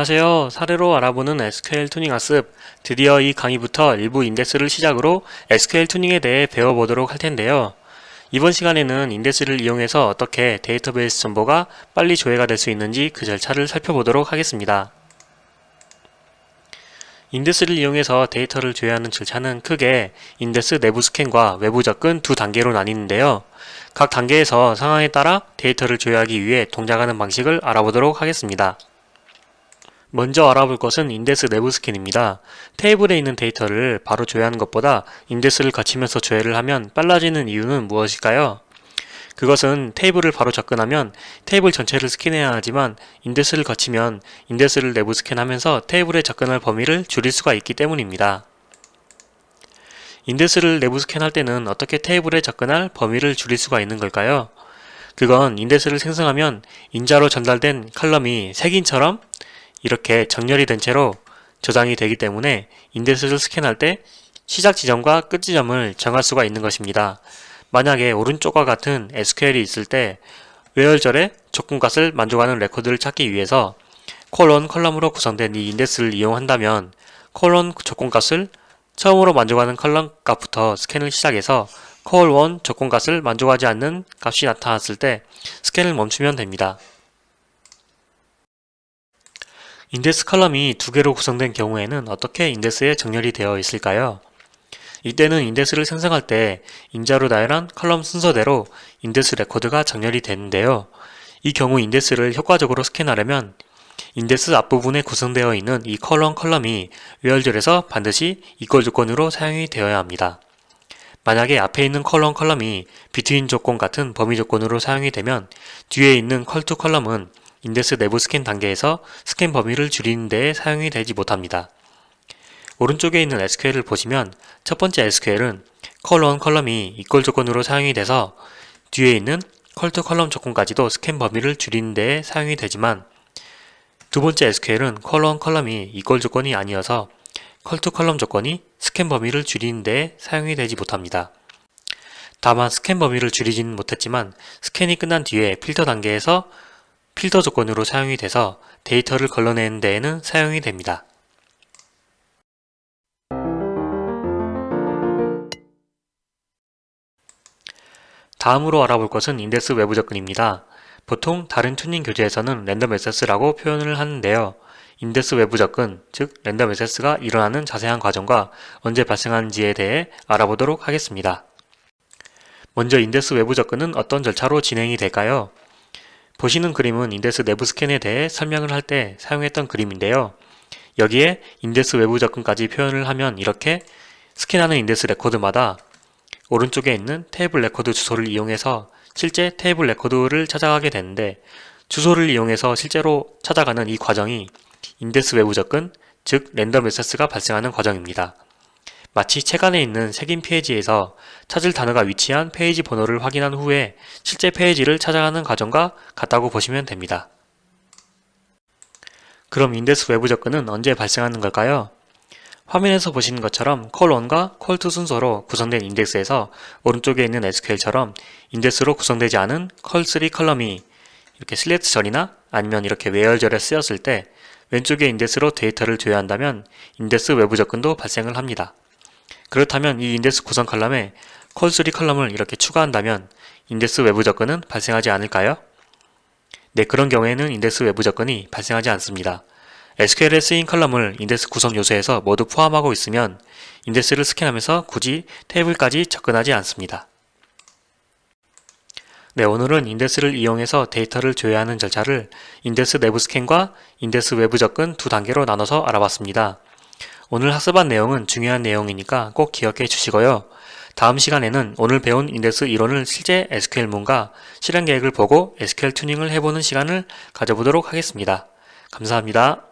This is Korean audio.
안녕하세요. 사례로 알아보는 SQL 투닝 학습. 드디어 이 강의부터 일부 인덱스를 시작으로 SQL 투닝에 대해 배워보도록 할 텐데요. 이번 시간에는 인덱스를 이용해서 어떻게 데이터베이스 정보가 빨리 조회가 될 수 있는지 그 절차를 살펴보도록 하겠습니다. 인덱스를 이용해서 데이터를 조회하는 절차는 크게 인덱스 내부 스캔과 외부 접근 두 단계로 나뉘는데요. 각 단계에서 상황에 따라 데이터를 조회하기 위해 동작하는 방식을 알아보도록 하겠습니다. 먼저 알아볼 것은 인덱스 내부 스캔입니다. 테이블에 있는 데이터를 바로 조회하는 것보다 인덱스를 거치면서 조회를 하면 빨라지는 이유는 무엇일까요? 그것은 테이블을 바로 접근하면 테이블 전체를 스캔해야 하지만 인덱스를 거치면 인덱스를 내부 스캔하면서 테이블에 접근할 범위를 줄일 수가 있기 때문입니다. 인덱스를 내부 스캔할 때는 어떻게 테이블에 접근할 범위를 줄일 수가 있는 걸까요? 그건 인덱스를 생성하면 인자로 전달된 컬럼이 색인처럼 이렇게 정렬이 된 채로 저장이 되기 때문에 인덱스를 스캔할 때 시작 지점과 끝 지점을 정할 수가 있는 것입니다. 만약에 오른쪽과 같은 SQL이 있을 때 외열절의 조건값을 만족하는 레코드를 찾기 위해서 컬럼으로 구성된 이 인덱스를 이용한다면 조건값을 처음으로 만족하는 컬럼 값부터 스캔을 시작해서 조건값을 만족하지 않는 값이 나타났을 때 스캔을 멈추면 됩니다. 인덱스 컬럼이 두 개로 구성된 경우에는 어떻게 인덱스에 정렬이 되어 있을까요? 이때는 인덱스를 생성할 때 인자로 나열한 컬럼 순서대로 인덱스 레코드가 정렬이 되는데요. 이 경우 인덱스를 효과적으로 스캔하려면 인덱스 앞부분에 구성되어 있는 이 컬럼이 외열절에서 반드시 이퀄 조건으로 사용이 되어야 합니다. 만약에 앞에 있는 컬럼이 비트윈 조건 같은 범위 조건으로 사용이 되면 뒤에 있는 컬럼은 인덱스 내부 스캔 단계에서 스캔 범위를 줄이는 데에 사용이 되지 못합니다. 오른쪽에 있는 SQL을 보시면 첫 번째 SQL은 컬럼이 이퀄 조건으로 사용이 돼서 뒤에 있는 컬럼 조건까지도 스캔 범위를 줄이는 데에 사용이 되지만 두 번째 SQL은 컬럼이 이퀄 조건이 아니어서 컬럼 조건이 스캔 범위를 줄이는 데에 사용이 되지 못합니다. 다만 스캔 범위를 줄이지는 못했지만 스캔이 끝난 뒤에 필터 단계에서 필터 조건으로 사용이 돼서 데이터를 걸러내는 데에는 사용이 됩니다. 다음으로 알아볼 것은 인덱스 외부 접근입니다. 보통 다른 튜닝 교재에서는 랜덤 액세스라고 표현을 하는데요. 인덱스 외부 접근, 즉 랜덤 액세스가 일어나는 자세한 과정과 언제 발생하는지에 대해 알아보도록 하겠습니다. 먼저 인덱스 외부 접근은 어떤 절차로 진행이 될까요? 보시는 그림은 인덱스 내부 스캔에 대해 설명을 할 때 사용했던 그림인데요. 여기에 인덱스 외부 접근까지 표현을 하면 이렇게 스캔하는 인덱스 레코드마다 오른쪽에 있는 테이블 레코드 주소를 이용해서 실제 테이블 레코드를 찾아가게 되는데 주소를 이용해서 실제로 찾아가는 이 과정이 인덱스 외부 접근, 즉 랜덤 액세스가 발생하는 과정입니다. 마치 책 안에 있는 색인 페이지에서 찾을 단어가 위치한 페이지 번호를 확인한 후에 실제 페이지를 찾아가는 과정과 같다고 보시면 됩니다. 그럼 인덱스 외부 접근은 언제 발생하는 걸까요? 화면에서 보시는 것처럼 컬1과 컬2 순서로 구성된 인덱스에서 오른쪽에 있는 SQL처럼 인덱스로 구성되지 않은 컬3 컬럼이 이렇게 슬래트 절이나 아니면 이렇게 외열절에 쓰였을 때 왼쪽에 인덱스로 데이터를 조회한다면 인덱스 외부 접근도 발생을 합니다. 그렇다면 이 인덱스 구성 컬럼에 컬3 컬럼을 이렇게 추가한다면 인덱스 외부 접근은 발생하지 않을까요? 네, 그런 경우에는 인덱스 외부 접근이 발생하지 않습니다. SQL에 쓰인 컬럼을 인덱스 구성 요소에서 모두 포함하고 있으면 인덱스를 스캔하면서 굳이 테이블까지 접근하지 않습니다. 네, 오늘은 인덱스를 이용해서 데이터를 조회하는 절차를 인덱스 내부 스캔과 인덱스 외부 접근 두 단계로 나눠서 알아봤습니다. 오늘 학습한 내용은 중요한 내용이니까 꼭 기억해 주시고요. 다음 시간에는 오늘 배운 인덱스 이론을 실제 SQL문과 실행 계획을 보고 SQL 튜닝을 해보는 시간을 가져보도록 하겠습니다. 감사합니다.